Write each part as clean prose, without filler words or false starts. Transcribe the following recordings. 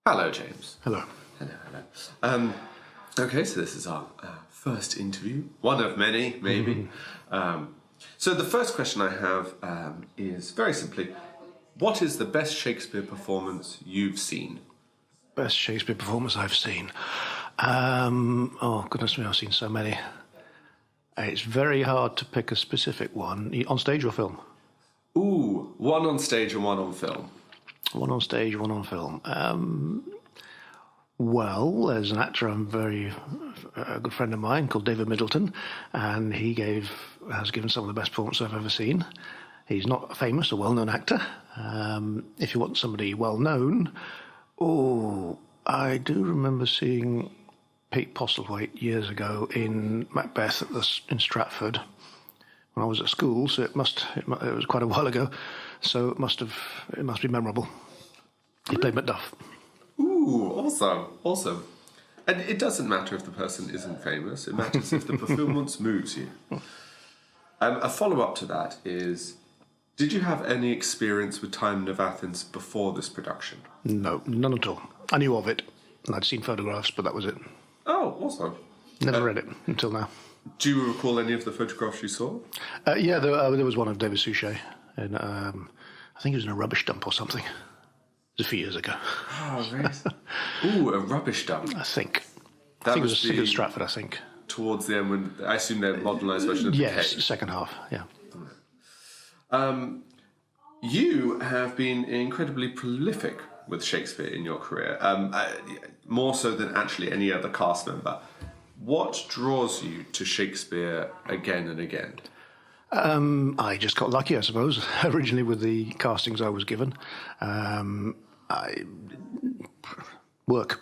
Hello, James. Hello. Hello. Okay, so this is our first interview. One of many, maybe. So the first question I have is very simply, what is the best Shakespeare performance you've seen? Best Shakespeare performance I've seen. Oh, goodness me, I've seen so many. It's very hard to pick a specific one. On stage or film? Ooh, one on stage and one on film. One on stage, one on film. Well, there's an actor a good friend of mine called David Middleton, and he has given some of the best performances I've ever seen. He's not a famous or well-known actor. If you want somebody well-known, I do remember seeing Pete Postlethwaite years ago in Macbeth in Stratford when I was at school. So it was quite a while ago. So it must be memorable. He played Macduff. Ooh, awesome. And it doesn't matter if the person isn't famous. It matters if the performance moves you. A follow-up to that is, did you have any experience with Timon of Athens before this production? No, none at all. I knew of it, and I'd seen photographs, but that was it. Oh, awesome. Never read it until now. Do you recall any of the photographs you saw? Yeah, there was one of David Suchet, and I think he was in a rubbish dump or something. It was a few years ago. Oh, right. Ooh, a rubbish dump. I think it was Stratford, I think. Towards the end, when I assume they're modernised version of the Yes, second half, yeah. You have been incredibly prolific with Shakespeare in your career, more so than actually any other cast member. What draws you to Shakespeare again and again? I just got lucky, I suppose, originally with the castings I was given. Work.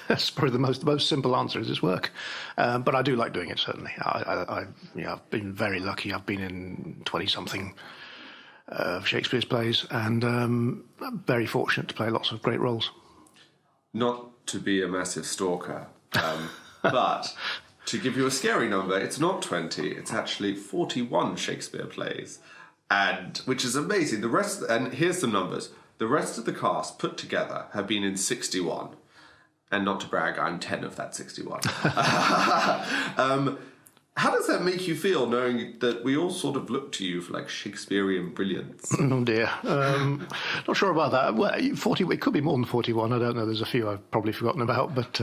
That's probably the most simple answer is work. But I do like doing it, certainly. I've been very lucky. I've been in 20-something of Shakespeare's plays, and I'm very fortunate to play lots of great roles. Not to be a massive stalker, but to give you a scary number, it's not 20, it's actually 41 Shakespeare plays, and which is amazing. And here's some numbers. The rest of the cast put together have been in 61. And not to brag, I'm 10 of that 61. How does that make you feel, knowing that we all sort of look to you for like Shakespearean brilliance? Oh dear, not sure about that. Well, 40. It could be more than 41. I don't know. There's a few I've probably forgotten about, but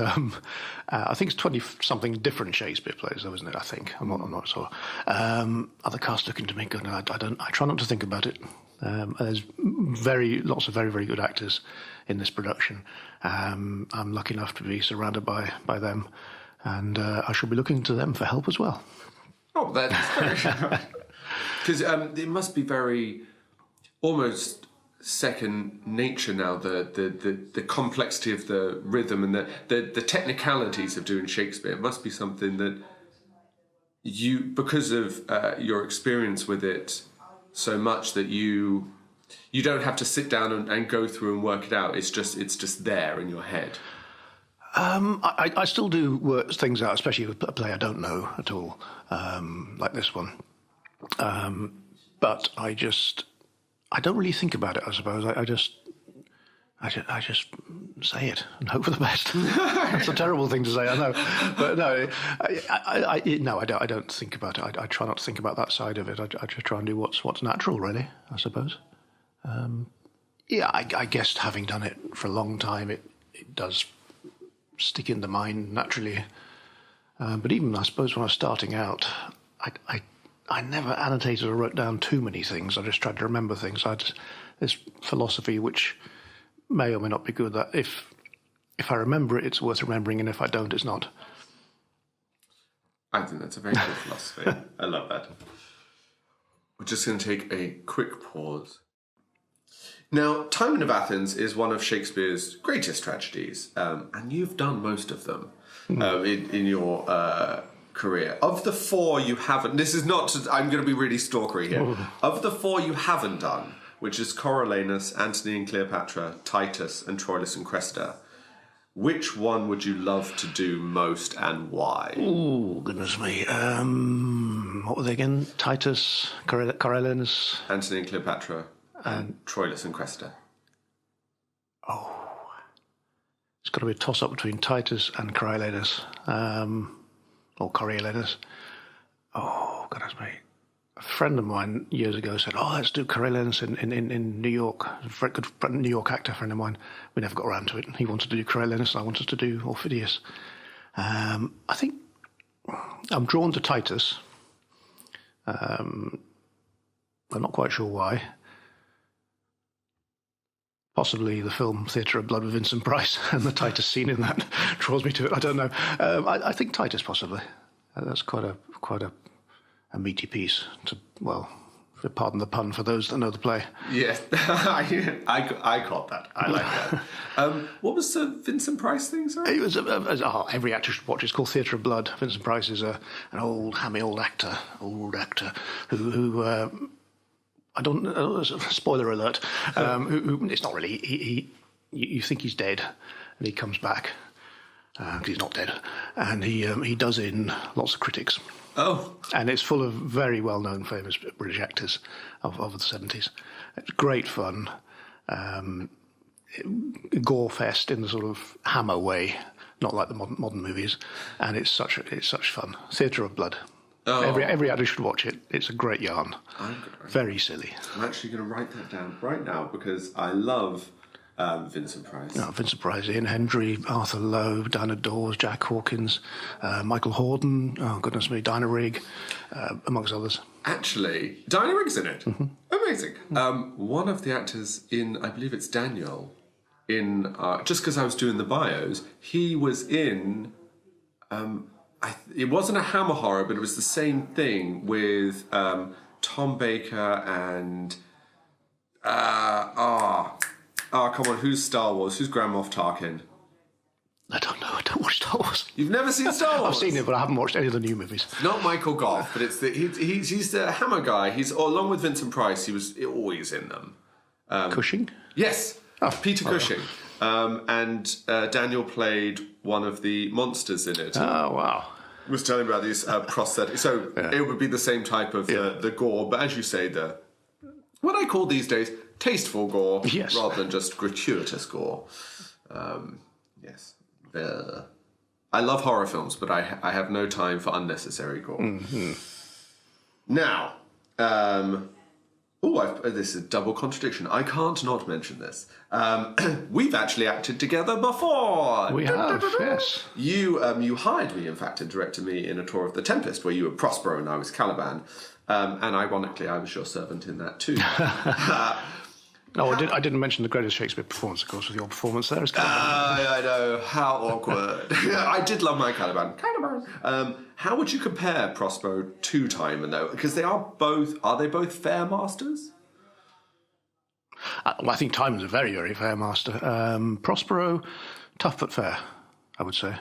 I think it's 20-something different Shakespeare plays, though, isn't it? I think I'm not sure. Other cast looking to me good. I try not to think about it. There's lots of very, very good actors in this production. I'm lucky enough to be surrounded by them, and I shall be looking to them for help as well. Oh, that's very because it must be very almost second nature now. The complexity of the rhythm and the technicalities of doing Shakespeare. It must be something that you, because of your experience with it so much, that you don't have to sit down and go through and work it out. It's just there in your head. I still do work things out, especially with a play I don't know at all, like this one. But I don't really think about it, I suppose. I just say it and hope for the best. That's a terrible thing to say, I know. But no, I don't think about it. I try not to think about that side of it. I just try and do what's natural, really, I suppose. I guess having done it for a long time, it does stick in the mind naturally. But even, I suppose, when I was starting out, I never annotated or wrote down too many things. I just tried to remember things. This philosophy, which may or may not be good, that if I remember it, it's worth remembering, and if I don't, it's not. I think that's a very good philosophy. I love that. We're just going to take a quick pause. Now, Timon of Athens is one of Shakespeare's greatest tragedies, and you've done most of them in your career. Of the four you haven't... This is not... I'm going to be really stalkery here. Ooh. Of the four you haven't done, which is Coriolanus, Antony and Cleopatra, Titus, and Troilus and Cressida, which one would you love to do most and why? Oh, goodness me. What were they again? Titus, Coriolanus... Antony and Cleopatra, and Troilus and Cressida. Oh, It's got to be a toss-up between Titus and Coriolanus, or Coriolanus. Oh, goodness me. A friend of mine years ago said, let's do Coriolanus in New York. A very good New York actor friend of mine. We never got around to it. He wanted to do Coriolanus and I wanted to do Orphidius. I think I'm drawn to Titus. I'm not quite sure why. Possibly the film Theatre of Blood with Vincent Price and the Titus scene in that draws me to it. I don't know. I think Titus possibly. That's quite a meaty piece. Pardon the pun for those that know the play. Yes, I caught that. I like that. What was the Vincent Price thing? Sorry, it was every actor should watch. It's called Theatre of Blood. Vincent Price is an old, hammy old actor who I don't know. Spoiler alert. Who it's not really. You think he's dead, and he comes back because he's not dead, and he does in lots of critics. Oh, and it's full of very well-known, famous British actors of the 70s. It's great fun, gore fest in the sort of Hammer way, not like the modern movies, and it's such fun. Theatre of Blood. Oh. Every actor should watch it. It's a great yarn. Very silly. I'm actually going to write that down right now because I love Vincent Price. Vincent Price, Ian Hendry, Arthur Lowe, Dinah Dawes, Jack Hawkins, Michael Hordern, goodness me, Dinah Rigg, amongst others. Actually, Dinah Rigg's in it. Mm-hmm. Amazing. One of the actors in, I believe it's Daniel, in just because I was doing the bios, he was in... it wasn't a Hammer horror, but it was the same thing with Tom Baker and... come on, who's Star Wars? Who's Grand Moff Tarkin? I don't know. I don't watch Star Wars. You've never seen Star Wars? I've seen it, but I haven't watched any of the new movies. Not Michael Goff, but it's he's the Hammer guy. He's along with Vincent Price. He was always in them. Cushing? Yes, Peter Cushing. And Daniel played one of the monsters in it. Oh wow! Was telling about these prosthetics. So it would be the same type of the gore, but as you say, what I call these days tasteful gore, rather than just gratuitous gore. Yes. I love horror films, but I have no time for unnecessary gore. Mm-hmm. Now, this is a double contradiction. I can't not mention this. We've actually acted together before. We have, yes. You hired me, in fact, and directed me in a tour of The Tempest, where you were Prospero and I was Caliban. And ironically, I was your servant in that too. I didn't mention the greatest Shakespeare performance, of course, with your performance there. I know, how awkward. I did love my Caliban. How would you compare Prospero to Timon, though? Because are they both fair masters? I think Timon's a very, very fair master. Prospero, tough but fair, I would say.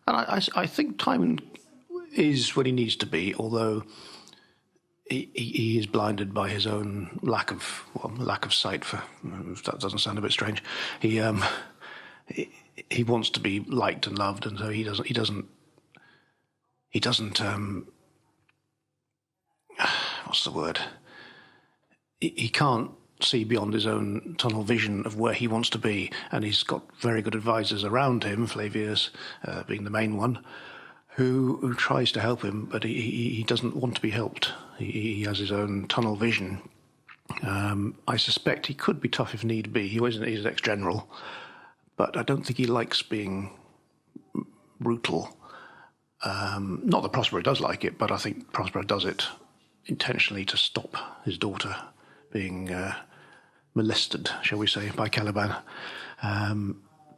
And I think Timon is what he needs to be, although... He is blinded by his own lack of sight. That doesn't sound a bit strange. He wants to be liked and loved, and so he doesn't. What's the word? He can't see beyond his own tunnel vision of where he wants to be, and he's got very good advisors around him. Flavius being the main one. Who tries to help him, but he doesn't want to be helped. He has his own tunnel vision. I suspect he could be tough if need be. He's an ex-general, but I don't think he likes being brutal. Not that Prospero does like it, but I think Prospero does it intentionally to stop his daughter being molested, shall we say, by Caliban.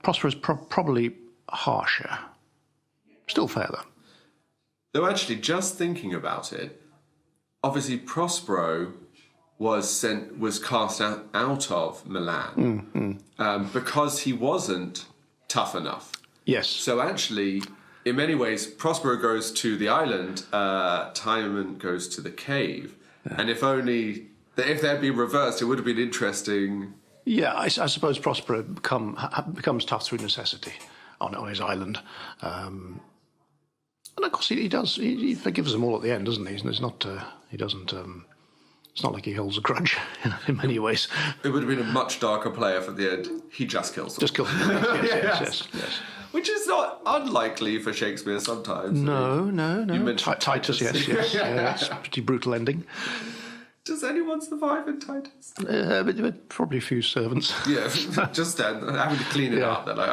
Prospero's probably harsher. Still fair, though. Though actually, just thinking about it, obviously Prospero was cast out of Milan because he wasn't tough enough. Yes. So actually, in many ways, Prospero goes to the island, Timon goes to the cave. Yeah. And if they'd been reversed, it would have been interesting. Yeah, I suppose Prospero becomes tough through necessity on his island. And of course he does. He forgives them all at the end, doesn't he? It's not. He doesn't It's not like he holds a grudge in many ways. It would have been a much darker player for the end. He just kills them. Just kills them. Yes. Which is not unlikely for Shakespeare sometimes. No. You mentioned Titus, yes. Yeah, it's a pretty brutal ending. Does anyone survive in Titus? But probably a few servants. Yeah, just then, having to clean it up. They're like,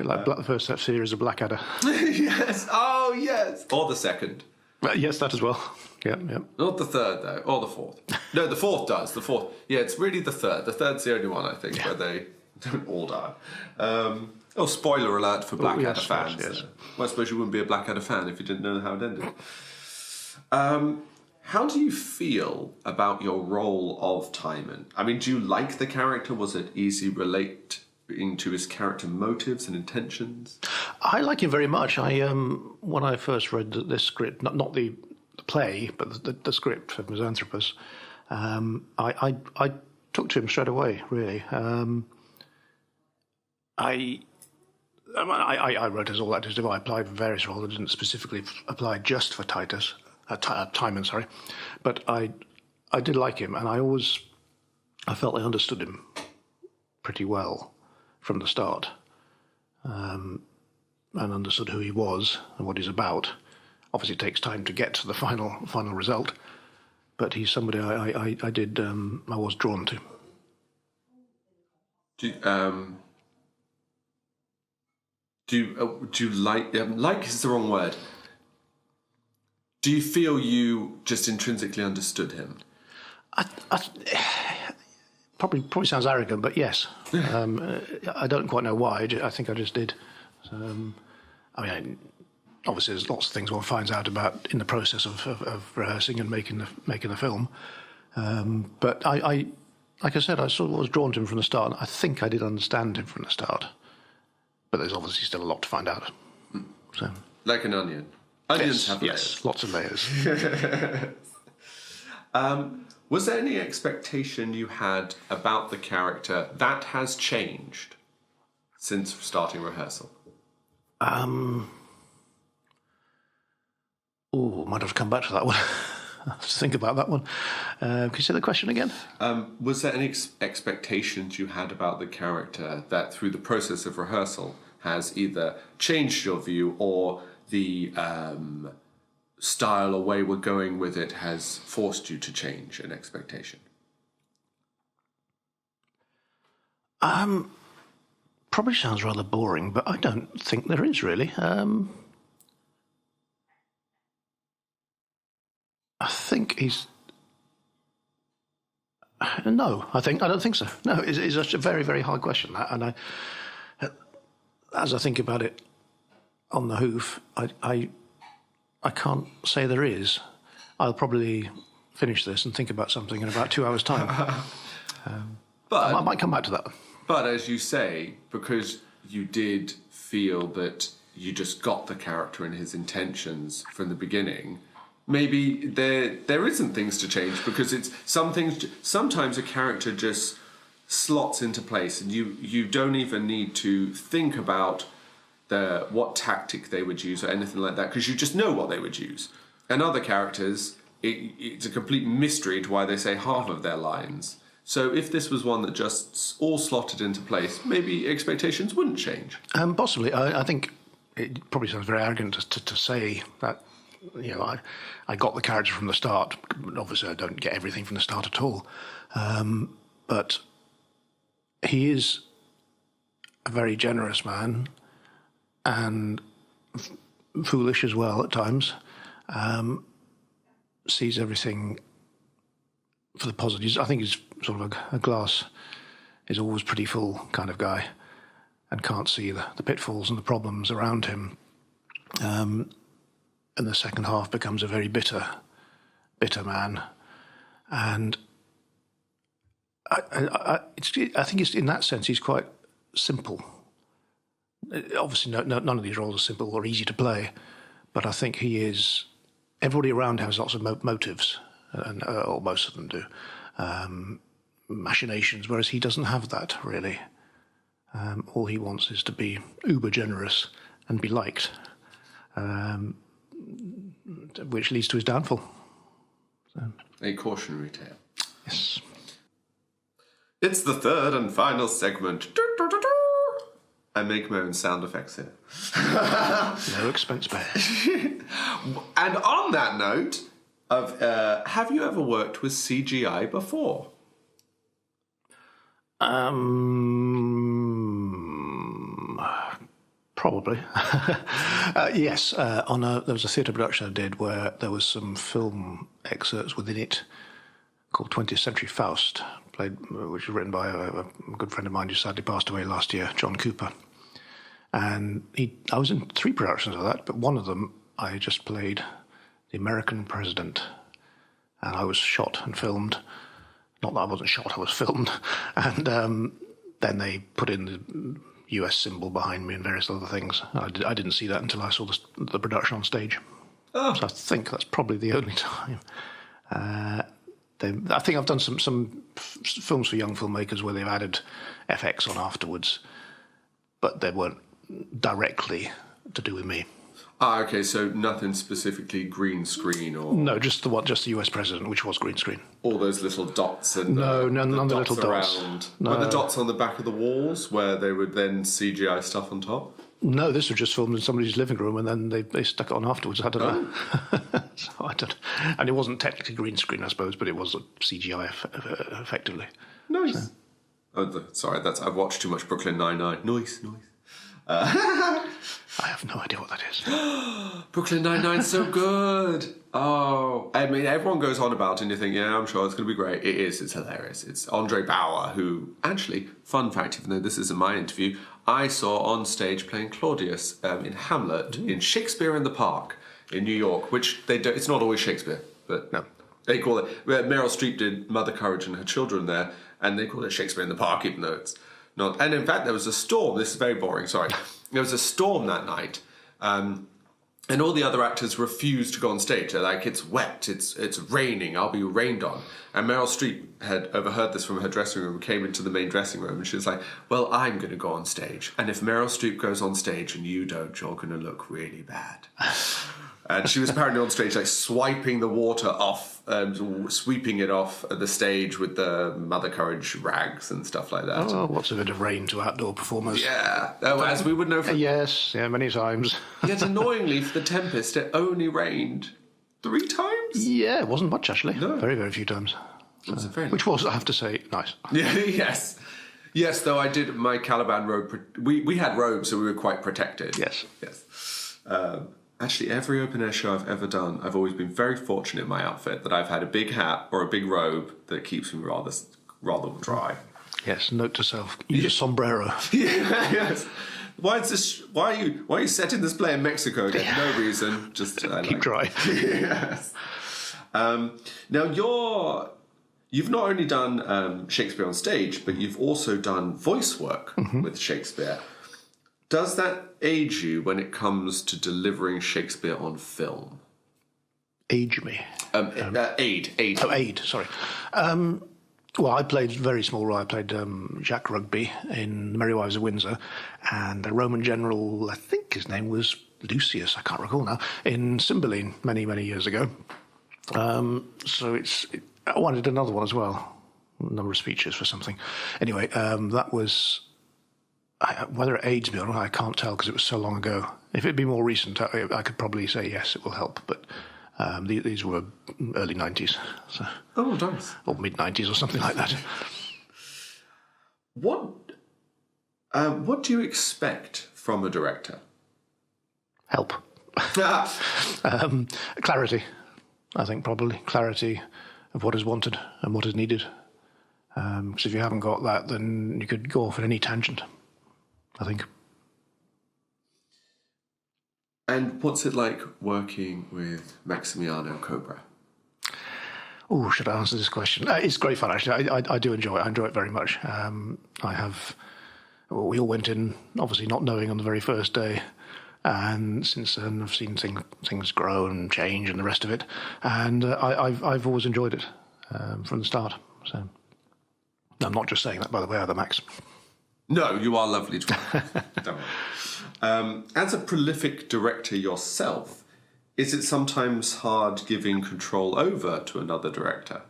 Like the first series of Blackadder. Yes. Oh, yes. Or the second. Yes, that as well. Yeah. Not the third, though, or the fourth. No, the fourth does. The fourth. Yeah, it's really the third. The third's the only one, I think, where they don't all die. Spoiler alert for Blackadder fans. Yes. Well, I suppose you wouldn't be a Blackadder fan if you didn't know how it ended. How do you feel about your role of Timon? I mean, do you like the character? Was it easy relating to his character motives and intentions? I like him very much. When I first read this script, not the play, but the script of Misanthropos, I took to him straight away, really. I wrote as all that is. I applied for various roles. I didn't specifically apply just for Timon, sorry. But I did like him, and I felt I understood him pretty well from the start, and understood who he was and what he's about. Obviously, it takes time to get to the final result, but he's somebody I was drawn to. Do you like is the wrong word. Do you feel you just intrinsically understood him? Probably sounds arrogant, but yes. I don't quite know why. I think I just did. Obviously, there's lots of things one finds out about in the process of rehearsing and making the film. But like I said, I sort of was drawn to him from the start. And I think I did understand him from the start. But there's obviously still a lot to find out. So, like an onion. Onions have layers. Yes, lots of layers. Was there any expectation you had about the character that has changed since starting rehearsal? Might have to come back to that one. I have to think about that one. Can you say the question again? Was there any expectations you had about the character that through the process of rehearsal has either changed your view or the style or way we're going with it has forced you to change an expectation? Probably sounds rather boring, but I don't think there is really. I think he's... No, I don't think so. No, it's a very, very hard question, that. And as I think about it on the hoof, I can't say there is. I'll probably finish this and think about something in about 2 hours' time. But I might come back to that. But as you say, because you did feel that you just got the character and his intentions from the beginning, maybe there isn't things to change, because it's sometimes a character just slots into place and you don't even need to think about what tactic they would use or anything like that, because you just know what they would use. And other characters, it's a complete mystery to why they say half of their lines. So if this was one that just all slotted into place, maybe expectations wouldn't change. Possibly. I think it probably sounds very arrogant to say that, I got the character from the start. Obviously, I don't get everything from the start at all. But he is a very generous man and foolish as well at times. Sees everything for the positives. I think he's sort of a glass is always pretty full kind of guy, and can't see the pitfalls and the problems around him. And the second half becomes a very bitter man. And I think it's, in that sense, he's quite simple. Obviously, none of these roles are simple or easy to play, but I think he is... Everybody around him has lots of motives, or most of them do, machinations, whereas he doesn't have that, really. All he wants is to be uber generous and be liked, which leads to his downfall. So. A cautionary tale. Yes. It's the third and final segment. I make my own sound effects here. No expense spared. And on that note, have you ever worked with CGI before? Probably. Yes. There was a theatre production I did where there was some film excerpts within it called 20th Century Faust, which was written by a good friend of mine who sadly passed away last year, John Cooper. And I was in 3 productions of that, but one of them I just played the American president, and I was shot and filmed. Not that I wasn't shot, I was filmed. And then they put in the US symbol behind me and various other things. I didn't see that until I saw the production on stage. Oh. So I think that's probably the only time. I think I've done some films for young filmmakers where they've added FX on afterwards, but they weren't directly to do with me. Okay, so nothing specifically green screen or... No, just the US president, which was green screen. All those little dots and... none of the little dots. No. Were the dots on the back of the walls where they would then CGI stuff on top? No, this was just filmed in somebody's living room and then they stuck it on afterwards. I don't know. So I don't... And it wasn't technically green screen, I suppose, but it was CGI effectively. Nice. So. Sorry, I've watched too much Brooklyn Nine-Nine. Nice. I have no idea what that is. Brooklyn Nine-Nine's so good. Oh, I mean, everyone goes on about it and you think, yeah, I'm sure it's going to be great. It is. It's hilarious. It's Andre Bauer, who, actually, fun fact, even though this isn't my interview, I saw on stage playing Claudius in Hamlet in Shakespeare in the Park in New York, which they don't, it's not always Shakespeare, but no, they call it. Meryl Streep did Mother Courage and her children there, and they call it Shakespeare in the Park, even though it's not. And in fact, there was a storm. This is very boring, sorry. There was a storm that night, and all the other actors refused to go on stage. They're like, it's wet, it's raining, I'll be rained on. And Meryl Streep had overheard this from her dressing room, came into the main dressing room, and she was like, well, I'm going to go on stage. And if Meryl Streep goes on stage and you don't, you're going to look really bad. And she was apparently on stage, like, swiping the water off, sweeping it off the stage with the Mother Courage rags and stuff like that. Oh, what's a bit of rain to outdoor performers? Yeah. Oh, as we would know from... Yes, yeah, many times. Yet annoyingly, for The Tempest, it only rained 3 times? Yeah, it wasn't much, actually. No. Very, very few times. So, which was, I have to say, nice. Yeah, yes. Yes, though I did my Caliban robe... We had robes, so we were quite protected. Yes. Actually, every open-air show I've ever done, I've always been very fortunate in my outfit that I've had a big hat or a big robe that keeps me rather dry. Yes, note to self, use a sombrero. Yeah, yes. Why are you setting this play in Mexico again? Yeah. No reason, just... keep dry. Yes. Now, you've not only done Shakespeare on stage, but you've also done voice work with Shakespeare. Does that age you when it comes to delivering Shakespeare on film? Age me? Aid. Oh, aid, sorry. Well, I played a very small role. I played Jack Rugby in The Merry Wives of Windsor, and the Roman general, I think his name was Lucius, I can't recall now, in Cymbeline many, many years ago. So I wanted another one as well, a number of speeches for something. Anyway, that was... whether it aids me or not, I can't tell because it was so long ago. If it'd be more recent, I could probably say yes, it will help. But these were early 90s. So. Oh, nice. Or mid-90s or something like that. What do you expect from a director? Help. Clarity, I think, probably. Clarity of what is wanted and what is needed. Because if you haven't got that, then you could go off at any tangent, I think. And what's it like working with Maximianno Cobra? Oh, should I answer this question? It's great fun, actually. I do enjoy it. I enjoy it very much. We all went in, obviously not knowing on the very first day. And since then, I've seen things grow and change and the rest of it. And I've always enjoyed it from the start. So I'm not just saying that, by the way, either, Max. No, you are lovely to work with. Don't worry. As a prolific director yourself, is it sometimes hard giving control over to another director?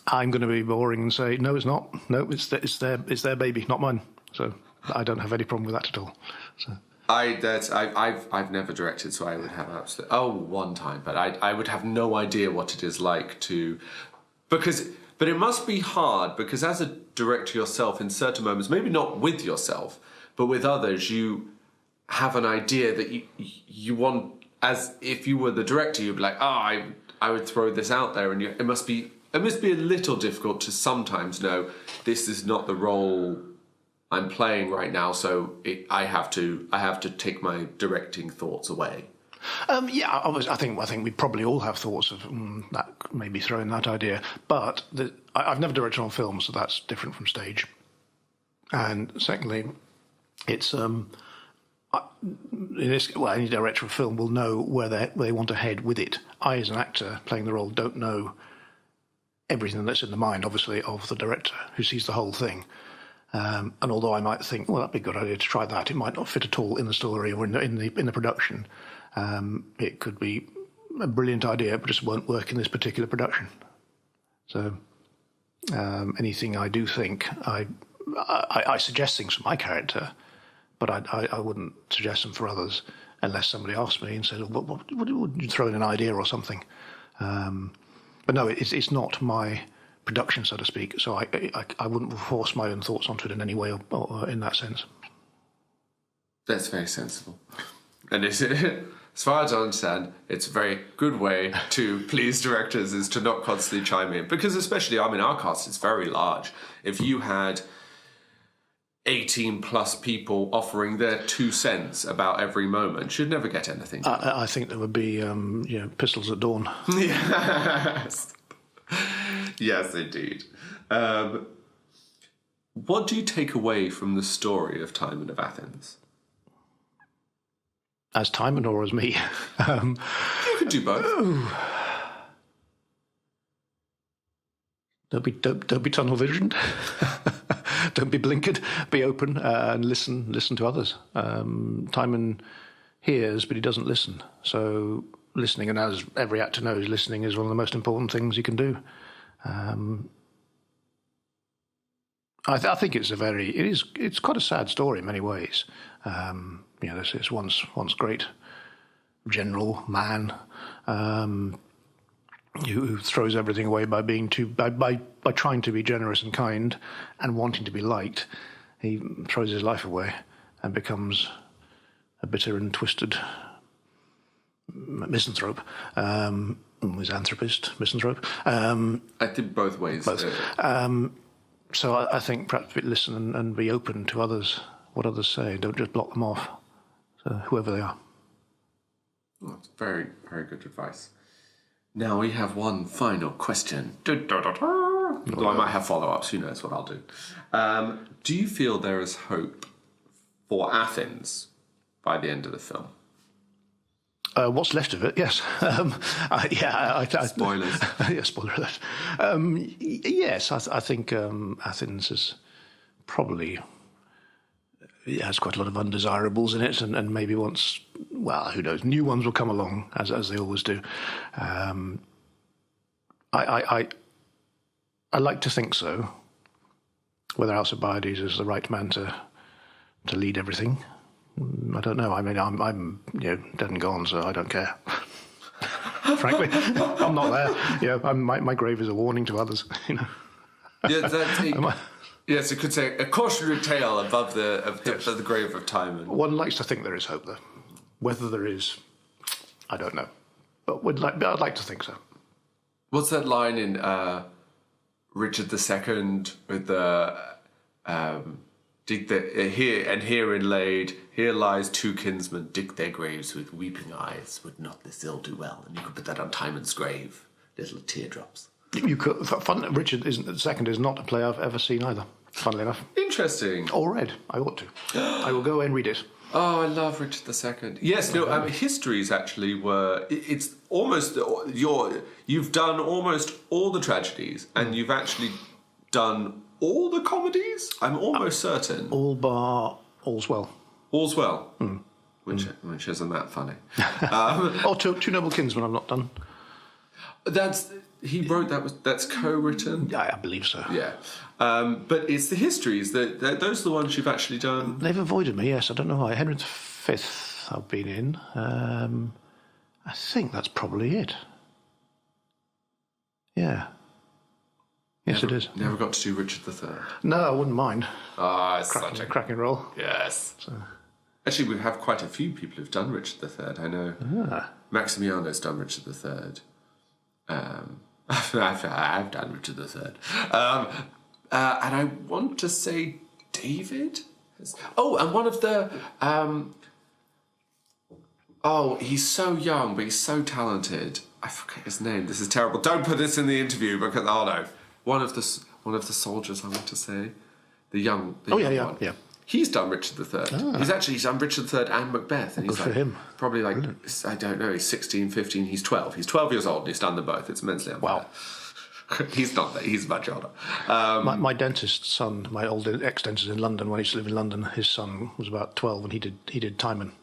I'm going to be boring and say, no, it's not. No, it's their baby, not mine. So I don't have any problem with that at all. So. I've never directed, so I would have one time, but I would have no idea what it is like to, but it must be hard because as a director yourself, in certain moments, maybe not with yourself, but with others, you have an idea that you want, as if you were the director, you'd be like, I would throw this out there, and it must be a little difficult to sometimes know this is not the role I'm playing right now, so I have to take my directing thoughts away. I think we probably all have thoughts of that, maybe throwing that idea. But I've never directed on film, so that's different from stage. And secondly, it's any director of film will know where they want to head with it. I, as an actor playing the role, don't know everything that's in the mind, obviously, of the director who sees the whole thing. And although I might think, well, that'd be a good idea to try that, it might not fit at all in the story or in the production. It could be a brilliant idea, but just won't work in this particular production. So anything I do think, I suggest things for my character, but I wouldn't suggest them for others unless somebody asked me and said, what would you throw in an idea or something? But no, it's not my production, so to speak, so I wouldn't force my own thoughts onto it in any way or in that sense. That's very sensible. And as far as I understand, it's a very good way to please directors is to not constantly chime in. Because especially, our cast is very large. If you had 18 plus people offering their 2 cents about every moment, you'd never get anything. I think there would be pistols at dawn. Yes. Yes, indeed. What do you take away from the story of Timon of Athens? As Timon or as me? You could do both. Don't be tunnel visioned. Don't be blinkered. Be open and listen to others. Timon hears, but he doesn't listen. So listening, and as every actor knows, listening is one of the most important things you can do. I think it's quite a sad story in many ways. This once great general man who throws everything away by being by trying to be generous and kind and wanting to be liked. He throws his life away and becomes a bitter and twisted misanthrope. Misanthrope. I think both ways. Both. So I think perhaps listen and be open to others, what others say. Don't just block them off, so whoever they are. Well, that's very, very good advice. Now we have one final question. Though I might have follow-ups, who knows what I'll do. Do you feel there is hope for Athens by the end of the film? What's left of it, yes. Spoilers. Yeah, spoiler alert. Yes, I think Athens is probably... It has quite a lot of undesirables in it, and maybe once, well, who knows, new ones will come along, as they always do. I like to think so. Whether Alcibiades is the right man to lead everything, I don't know. I mean, I'm dead and gone, so I don't care. Frankly, I'm not there. My grave is a warning to others. Yeah, yes, it could say a cautionary tale above the grave of Timon. One likes to think there is hope, though. Whether there is, I don't know, but I'd like to think so. What's that line in Richard II with the dig the here inlaid, here lies two kinsmen, dig their graves with weeping eyes, would not this ill do well? And you could put that on Timon's grave, little teardrops. You could. Richard II is not a play I've ever seen either. Funnily enough. Interesting. Or read. I ought to. I will go away and read it. Oh, I love Richard II. Yes, no. Histories actually were. It's almost you've done almost all the tragedies, and you've actually done all the comedies. I'm almost certain. All bar All's Well. All's Well. which isn't that funny. Two Noble Kinsmen I've not done. He wrote that's co-written. Yeah, I believe so. Yeah, but it's the histories that those are the ones you've actually done. They've avoided me. Yes, I don't know why. Henry V I've been in. I think that's probably it. Yeah. Yes, it is. Never got to do Richard III. No, I wouldn't mind. It's such a cracking role. Yes. So. Actually, we have quite a few people who've done Richard III. I know Maximianno's done Richard III. I've done Richard III. And I want to say David. And one of the. He's so young, but he's so talented. I forget his name. This is terrible. Don't put this in the interview because no. One of the soldiers. I want to say, the young one. Yeah. He's done Richard III. He's done Richard III and Macbeth. And he's good for him. Probably I don't know, he's 16, 15, he's 12. He's 12 years old and he's done them both. It's immensely unfair. Wow. He's not there, he's much older. My dentist's son, my old ex-dentist in London, when he used to live in London, his son was about 12 and he did Timon.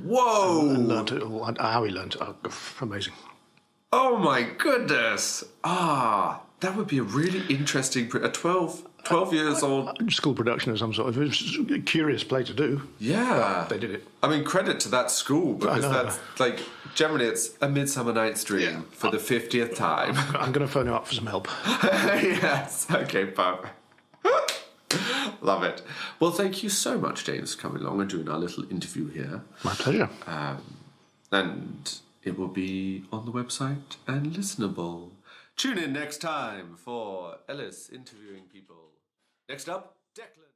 Whoa! And learned it all, how he learned it. Amazing. Oh my goodness! That would be a really interesting... 12 years old... School production of some sort. It was a curious play to do. Yeah. They did it. I mean, credit to that school, because that's, generally it's A Midsummer Night's Dream for the 50th time. I'm going to phone him up for some help. Yes. Okay, perfect. Love it. Well, thank you so much, James, for coming along and doing our little interview here. My pleasure. And it will be on the website and listenable. Tune in next time for Ellis interviewing people. Next up, Declan.